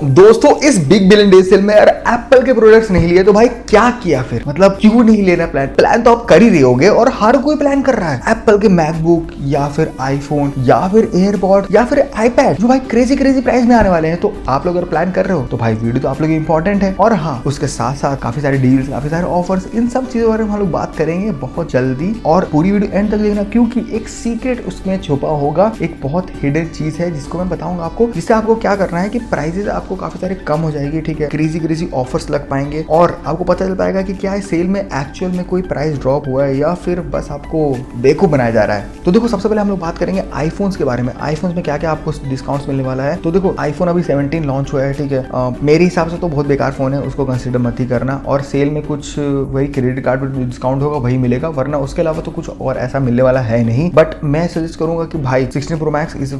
दोस्तों इस big billion day cell में अगर एप्पल के प्रोडक्ट्स नहीं लिए तो भाई क्या किया फिर, मतलब क्यों नहीं लेना प्लान तो आप कर ही रहे होगे और हर कोई प्लान कर रहा है। एप्पल के मैकबुक या फिर आईफोन या फिर एयरपॉड या फिर आईपैड जो भाई क्रेजी प्राइस में आने वाले हैं। तो आप लोग अगर प्लान कर रहे हो तो भाई वीडियो तो आप लोग इंपॉर्टेंट है। और हाँ, उसके साथ साथ काफी सारे डील्स, काफी सारे ऑफर्स, इन सब चीजों के बारे में हम लोग बात करेंगे बहुत जल्दी। और पूरी वीडियो एंड तक देखना क्योंकि एक सीक्रेट उसमें छुपा होगा, एक बहुत हिडन चीज है जिसको मैं बताऊंगा आपको, जिससे आपको क्या करना है कि प्राइसेस आपको काफी सारे कम हो जाएगी। ठीक है, क्रेजी ऑफर्स लग पाएंगे और आपको पता चल पाएगा कि क्या इस सेल में एक्चुअल में कोई प्राइस ड्रॉप हुआ है या फिर बस आपको बेवकूफ बनाया जा रहा है। तो देखो, सबसे पहले हम लोग बात करेंगे आईफोन्स के बारे में। आईफोन्स में क्या क्या आपको डिस्काउंट्स मिलने वाला है। तो देखो, आईफोन अभी 17 लॉन्च हुआ है। ठीक है, मेरे हिसाब से तो बहुत बेकार फोन है, उसको कंसिडर मत ही करना। और सेल में कुछ वही क्रेडिट कार्ड पर डिस्काउंट होगा वही मिलेगा, वरना उसके अलावा तो कुछ और ऐसा मिलने वाला है नहीं। बट मैं सजेस्ट करूंगा कि भाई 16 pro max is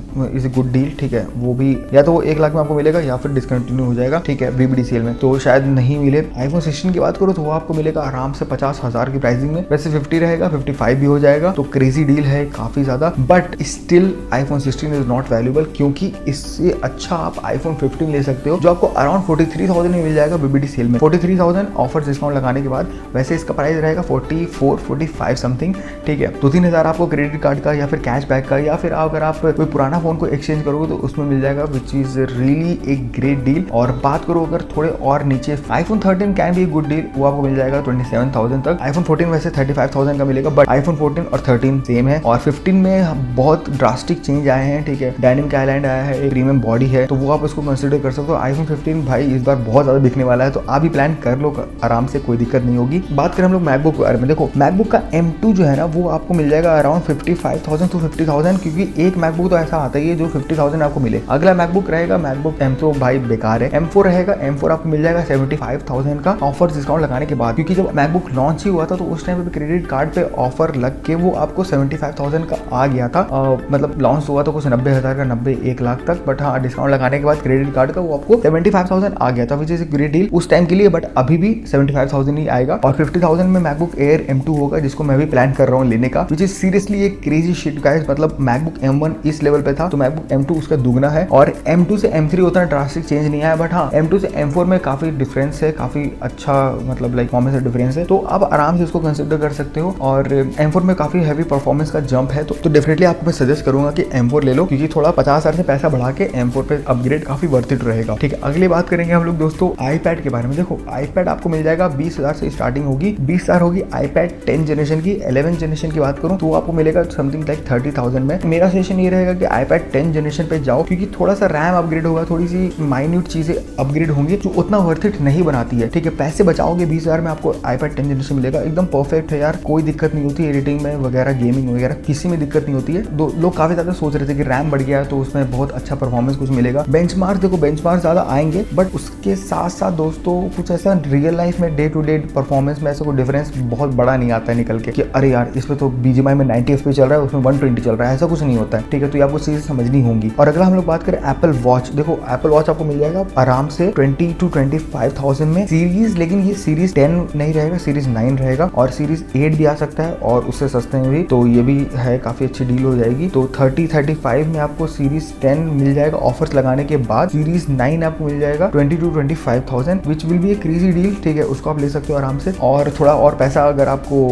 a good deal. ठीक है, वो भी या तो वो 1 लाख में आपको मिलेगा या फिर डिसकंटिन्यू हो जाएगा। ठीक है, बीबीडी सेल में तो शायद नहीं मिले। आईफोन 16 की बात करो तो वो आपको मिलेगा आराम से 50,000 की प्राइसिंग में। वैसे 50 रहेगा, 55 भी हो जाएगा, तो क्रेजी डील है काफी ज्यादा। But still iPhone 16 is not valuable, क्योंकि इससे अच्छा आप आईफोन 15 ले सकते हो जो आपको अराउंड 43,000 में मिल जाएगा बीबीडी सेल में। 43,000 ऑफर डिस्काउंट लगाने के बाद। वैसे इसका प्राइस रहेगा 44-45 समथिंग। ठीक है, 2-3 हजार आपको क्रेडिट कार्ड का या फिर कैशबैक का, या फिर अगर आप कोई पुराना फोन को एक्सचेंज करोगे तो उसमें मिल जाएगा, विच इज रियली एक ग्रेट डील। और बात करो अगर थोड़े और नीचे, iPhone 13 can be good deal, वो आपको मिल जाएगा 27,000 तक। आईफोन 14 वैसे 35,000 का मिलेगा, बट आईफोन 14 और 13 सेम है। और 15 में बहुत ड्रास्टिक चेंज आए हैं। ठीक है, डायनेमिक आइलैंड आया है, एक प्रीमियम बॉडी है, तो वो आप उसको कंसिडर कर सकते हो। आईफोन 15 भाई इस बार बहुत ज्यादा बिकने वाला है, तो आप भी प्लान कर लो आराम से, कोई दिक्कत नहीं होगी। बात करें हम लोग मैकबुक के बारे में। देखो, मैकबुक का M2 जो है ना, वो आपको मिल जाएगा अराउंड 55,000 to 50,000, क्योंकि एक मैकबुक तो ऐसा आता ही है जो 50,000 आपको मिले। अगला मैकबुक रहेगा मैकबुक M2, भाई बेकार है। M4 रहेगा, M4 आपको मिल जाएगा 75,000 का ऑफर डिस्काउंट लगाने के बाद, क्योंकि जब मैकबुक लॉन्च ही हुआ था तो उस टाइम पे क्रेडिट कार्ड पे ऑफर लग के वो आपको 75,000 का आ गया था। मतलब लॉन्च हुआ तो कुछ 90,000 का, 90-1 लाख तक। बट हाँ, डिस्काउंट लगाने के बाद क्रेडिट कार्ड का वो आपको 75,000 आ गया था, विच इज ग्रेट डील उस टाइम के लिए। बट अभी भी 75,000 ही आएगा। और 50,000 में मैकबुक एयर M2 होगा, जिसको मैं भी प्लान कर रहा हूँ लेने का, विच इज सीरियसली एक क्रेजी शिट गाइस। मतलब मैकबुक M1 इस लेवल पे था तो मैकबुक M2 उसका दुगना है। और M2 से M3 उतना ड्रास्टिक चेंज नहीं आया, बट हाँ, M2 से M4 में काफी डिफरेंस है, काफी अच्छा मतलब लाइक परफॉर्मेंस का डिफरेंस है, तो आप आराम से उसको कंसिडर कर सकते हो। और M4 में काफी हैवी परफॉर्मेंस का जंप है, तो डेफिनेटली आपको मैं सजेस्ट करूंगा कि M4 ले लो, क्योंकि थोड़ा 50,000 से पैसा बढ़ा के M4 पे अपग्रेड काफी वर्थ इट रहेगा। ठीक है, अगली बात करेंगे हम लोग दोस्तों आईपैड के बारे में। देखो, आईपैड आपको मिल जाएगा 20,000 से स्टार्टिंग होगी। 20,000 होगी आईपैड 10 जनरेशन की। 11 जनरेशन की बात करूं तो आपको मिलेगा समथिंग लाइक 30,000 में। मेरा सजेशन ये रहेगा कि आईपैड 10 जनरेशन पे जाओ, क्योंकि थोड़ा सा रैम अपग्रेड होगा, थोड़ी सी माइन्यूट चीजें अपग्रेड होंगी जो उतना वर्थ इट नहीं बनाती है। ठीक है, पैसे बचाओगे 20,000 में, आपको आईपैड 10 जनरेशन मिलेगा, एकदम परफेक्ट है यार, कोई दिक्कत नहीं होती एडिटिंग में वगैरह, गेमिंग वगैरह किसी में दिक्कत नहीं होती है। लोग काफी ज्यादा सोच रहे थे कि रैम बढ़ गया है तो उसमें बहुत अच्छा परफॉर्मेंस कुछ मिलेगा। बेंचमार्क देखो, बेंचमार्क ज्यादा आएंगे, बट उसके साथ साथ दोस्तों कुछ ऐसा रियल लाइफ में डे टू डे परफॉर्मेंस में ऐसा कोई डिफरेंस बहुत बड़ा नहीं आता है निकल के कि अरे यार इसमें तो BGMI में 90 FPS चल रहा है, उसमें 120 चल रहा है, ऐसा कुछ नहीं होता है। ठीक है, तो ये आपको चीजें समझनी होंगी। और अगला हम लोग बात करें एप्पल वॉच। देखो, एप्पल वॉच आपको मिल जाएगा आराम से 20 to 25,000 में सीरीज, लेकिन ये सीरीज 10 नहीं रहेगा, सीरीज 9 रहेगा, और सीरीज 8 भी आ सकता है और उससे सस्ते में भी, तो ये भी है काफी अच्छी डील हो जाएगी। तो 30-35 में आपको सीरीज 10 मिल जाएगा ऑफर्स लगाने के बाद। सीरीज 9 आपको मिल जाएगा 20 to 25,000, which will be A crazy deal. ठीक है, उसको आप ले सकते हो आराम से। और थोड़ा और पैसा अगर आपको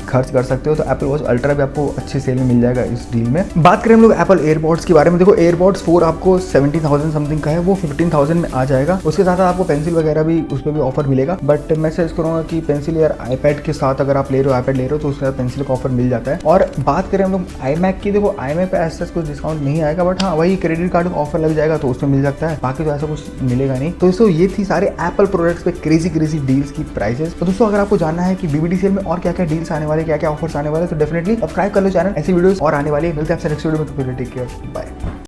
खर्च कर सकते हो तो एप्पल वॉच अल्ट्रा भी आपको अच्छी सेल में मिल जाएगा इस डील में। बात करें हम लोग एप्पल एयरपॉड्स के बारे में। देखो, एयरपॉड्स 4 आपको 17,000 समथिंग का है, वो 15,000 में आ जाएगा। उसके साथ आपको पेंसिल वगैरह भी उस पर भी ऑफर मिलेगा, बट मैं सजेस्ट करूंगा कि पेंसिल यार आईपैड के साथ अगर आप ले रहे हो, आईपैड ले रहे हो तो उसके साथ पेंसिल का ऑफर मिल जाता है। और बात करें हम लोग iMac की, देखो iMac पे ऐसा कुछ डिस्काउंट नहीं आएगा, बट हाँ, वही क्रेडिट कार्ड का ऑफर लग जाएगा तो उसमें मिल सकता है, बाकी तो ऐसा कुछ मिलेगा नहीं। तो दोस्तों ये थी सारे एप्पल प्रोडक्ट्स पे क्रेजी डील्स की प्राइसेस। तो दोस्तों अगर आपको जानना है कि बीबीडी सेल में और क्या क्या डील्स आने वाले, क्या क्या ऑफर्स आने वाले, तो डेफिनेटली सब्सक्राइब कर लो चैनल, ऐसी वीडियोस और आने वाली है। मिलते हैं आपसे नेक्स्ट वीडियो में, तो टेक केयर, बाय।